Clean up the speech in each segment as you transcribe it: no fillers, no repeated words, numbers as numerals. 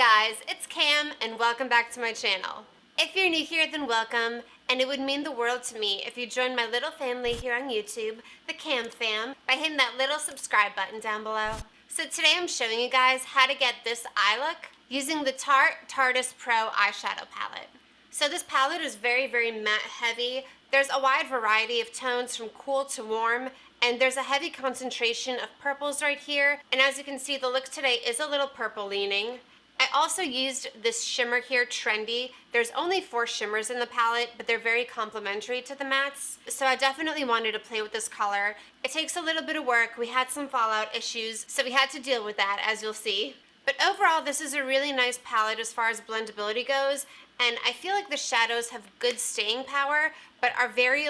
guys, it's Cam and welcome back to my channel. If you're new here, then welcome, and it would mean the world to me if you joined my little family here on YouTube, the Cam fam, by hitting that little subscribe button down below. So today I'm showing you guys how to get this eye look using the Tarte Tarteist Pro eyeshadow palette. So this palette is very matte heavy. There's a wide variety of tones from cool to warm, and there's a heavy concentration of purples right here. And as you can see, the look today is a little purple leaning. I also used this shimmer here, Trendy. There's only 4 shimmers in the palette, but they're very complementary to the mattes. So I definitely wanted to play with this color. It takes a little bit of work. We had some fallout issues, so we had to deal with that, as you'll see. But overall, this is a really nice palette as far as blendability goes, and I feel like the shadows have good staying power, but are very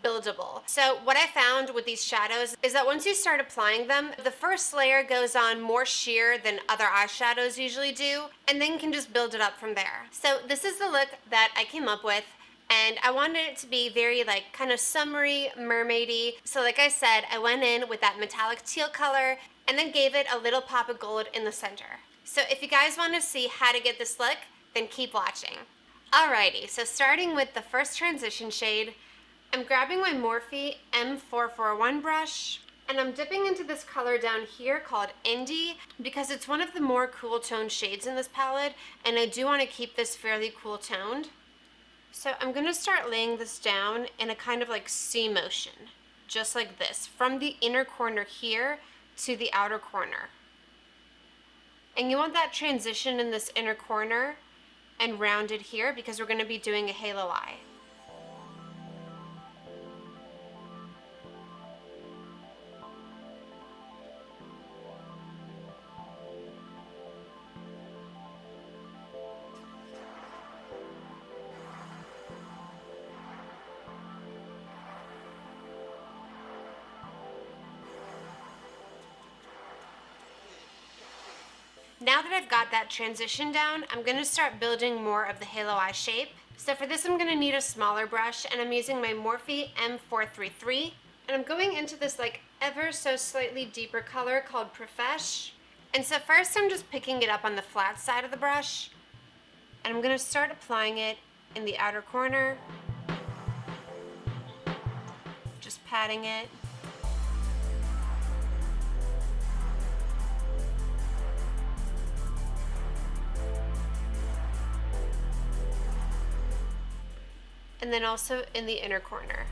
buildable. So what I found with these shadows is that once you start applying them, the first layer goes on more sheer than other eyeshadows usually do, and then can just build it up from there. So this is the look that I came up with, and I wanted it to be very kind of summery, mermaidy. So like I said, I went in with that metallic teal color and then gave it a little pop of gold in the center. So if you guys want to see how to get this look, then keep watching. Alrighty, so starting with the first transition shade, I'm grabbing my Morphe M441 brush, and I'm dipping into this color down here called Indie because it's one of the more cool toned shades in this palette, and I do want to keep this fairly cool toned. So I'm going to start laying this down in a kind of C motion, just like this, from the inner corner here to the outer corner. And you want that transition in this inner corner and rounded here because we're going to be doing a halo eye. Now that I've got that transition down, I'm going to start building more of the halo eye shape. So for this I'm going to need a smaller brush, and I'm using my Morphe M433. And I'm going into this ever so slightly deeper color called Profesh. And so first I'm just picking it up on the flat side of the brush, and I'm going to start applying it in the outer corner. Just patting it. And then also in the inner corner.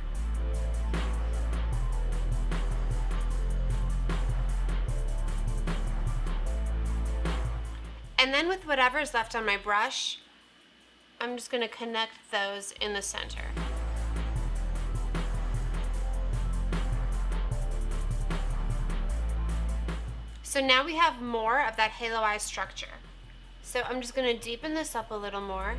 And then with whatever's left on my brush, I'm just going to connect those in the center. So now we have more of that halo eye structure. So I'm just going to deepen this up a little more.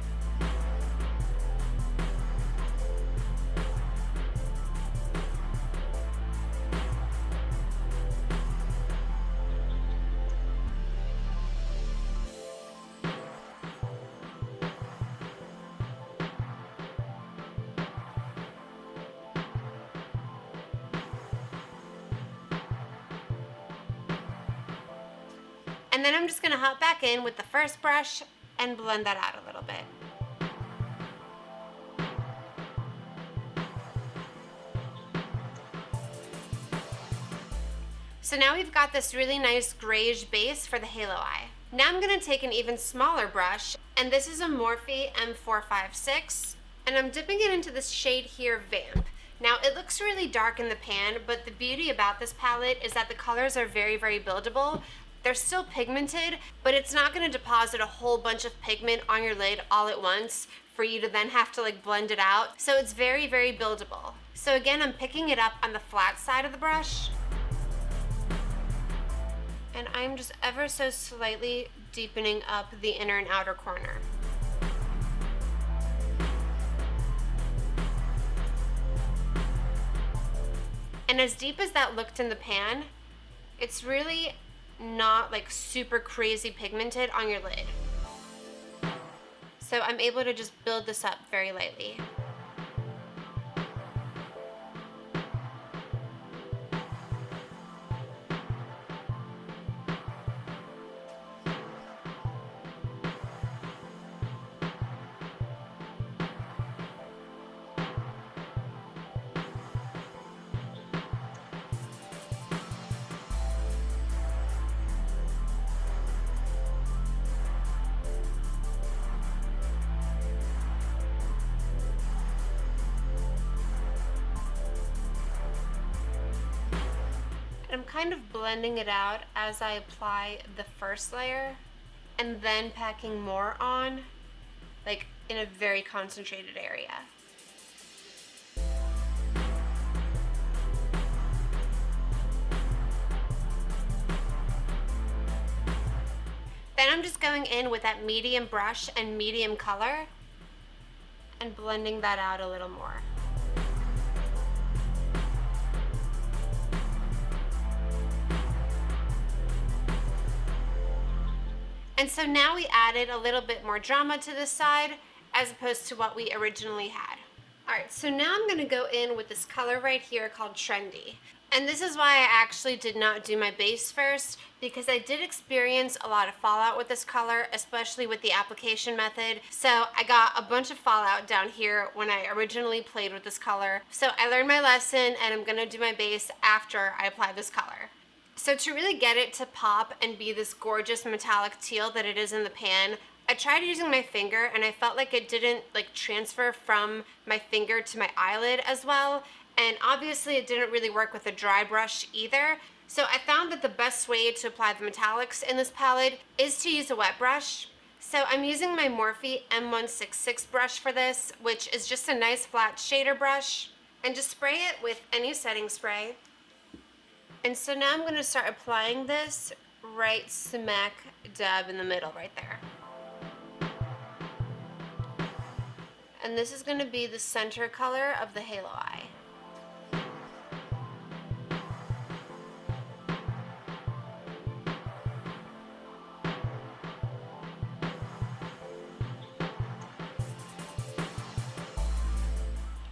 And then I'm just going to hop back in with the first brush and blend that out a little bit. So now we've got this really nice grayish base for the halo eye. Now I'm going to take an even smaller brush, and this is a Morphe M456, and I'm dipping it into this shade here, Vamp. Now it looks really dark in the pan, but the beauty about this palette is that the colors are very buildable. They're still pigmented, but it's not going to deposit a whole bunch of pigment on your lid all at once for you to then have to blend it out. So it's very buildable. So again, I'm picking it up on the flat side of the brush, and I'm just ever so slightly deepening up the inner and outer corner. And as deep as that looked in the pan, it's really not super crazy pigmented on your lid. So I'm able to just build this up very lightly. kind of blending it out as I apply the first layer and then packing more on, like in a very concentrated area. Then I'm just going in with that medium brush and medium color and blending that out a little more. And so now we added a little bit more drama to this side as opposed to what we originally had. All right, so now I'm gonna go in with this color right here called Trendy. And this is why I actually did not do my base first, because I did experience a lot of fallout with this color, especially with the application method. So I got a bunch of fallout down here when I originally played with this color. So I learned my lesson and I'm gonna do my base after I apply this color. So to really get it to pop and be this gorgeous metallic teal that it is in the pan, I tried using my finger and I felt like it didn't transfer from my finger to my eyelid as well. And obviously it didn't really work with a dry brush either. So I found that the best way to apply the metallics in this palette is to use a wet brush. So I'm using my Morphe M166 brush for this, which is just a nice flat shader brush. And just spray it with any setting spray. And so now I'm gonna start applying this right smack dab in the middle right there. And this is gonna be the center color of the halo eye.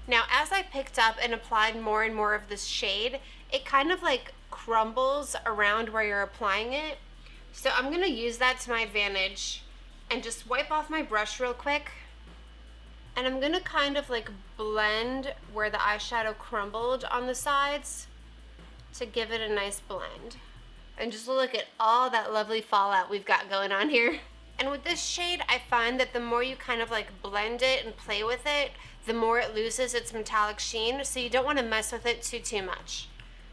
Now, as I picked up and applied more and more of this shade, it kind of crumbles around where you're applying it. So I'm gonna use that to my advantage and just wipe off my brush real quick. And I'm gonna kind of blend where the eyeshadow crumbled on the sides to give it a nice blend. And just look at all that lovely fallout we've got going on here. And with this shade, I find that the more you kind of blend it and play with it, the more it loses its metallic sheen, so you don't want to mess with it too much.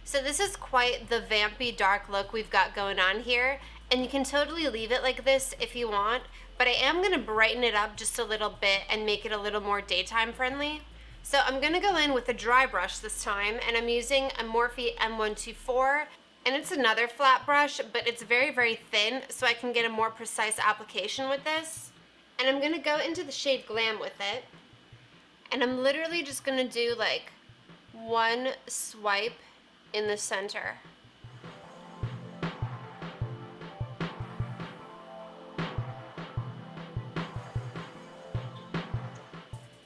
So this is quite the vampy dark look we've got going on here, and you can totally leave it like this if you want, but I am going to brighten it up just a little bit and make it a little more daytime friendly. So I'm going to go in with a dry brush this time, and I'm using a Morphe M124, and it's another flat brush, but it's very thin, so I can get a more precise application with this. And I'm going to go into the shade Glam with it. And I'm literally just gonna do one swipe in the center.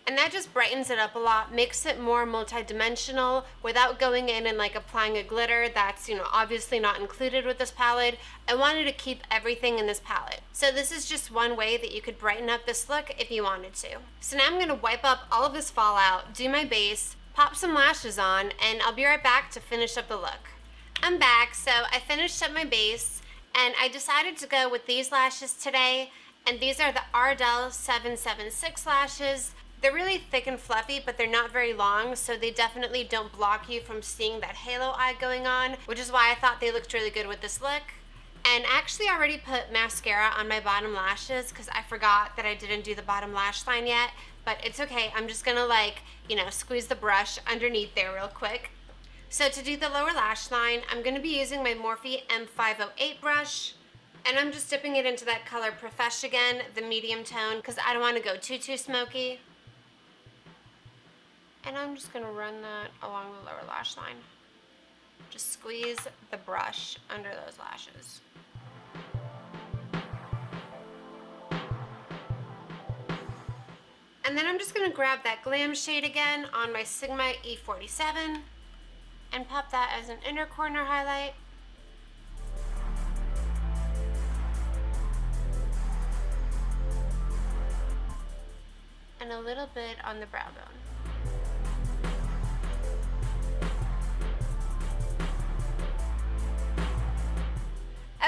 And that just brightens it up a lot, makes it more multi-dimensional without going in and applying a glitter that's obviously not included with this palette. I wanted to keep everything in this palette. So this is just one way that you could brighten up this look if you wanted to. So now I'm gonna wipe up all of this fallout, do my base, pop some lashes on, and I'll be right back to finish up the look. I'm back, so I finished up my base and I decided to go with these lashes today, and these are the Ardell 776 lashes. They're really thick and fluffy, but they're not very long, so they definitely don't block you from seeing that halo eye going on, which is why I thought they looked really good with this look. And actually I already put mascara on my bottom lashes because I forgot that I didn't do the bottom lash line yet, but it's okay. I'm just gonna squeeze the brush underneath there real quick. So to do the lower lash line, I'm gonna be using my Morphe M508 brush, and I'm just dipping it into that color Profesh again, the medium tone, because I don't want to go too smoky. And I'm just gonna run that along the lower lash line. Just squeeze the brush under those lashes. And then I'm just gonna grab that Glam shade again on my Sigma E47 and pop that as an inner corner highlight. And a little bit on the brow bone.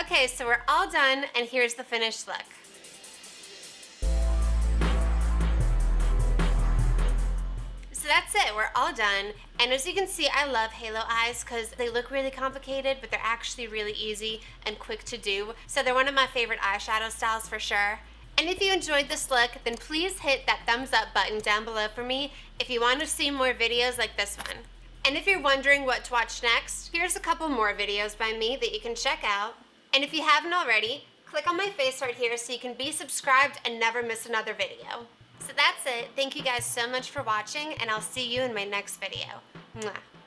Okay, so we're all done, and here's the finished look. So that's it. it, we're all done. And as you can see, I love halo eyes because they look really complicated, but they're actually really easy and quick to do. So they're one of my favorite eyeshadow styles for sure. And if you enjoyed this look, then please hit that thumbs up button down below for me if you want to see more videos like this one. And if you're wondering what to watch next, here's a couple more videos by me that you can check out. And if you haven't already, click on my face right here so you can be subscribed and never miss another video. So that's it. Thank you guys so much for watching, and I'll see you in my next video. Mwah.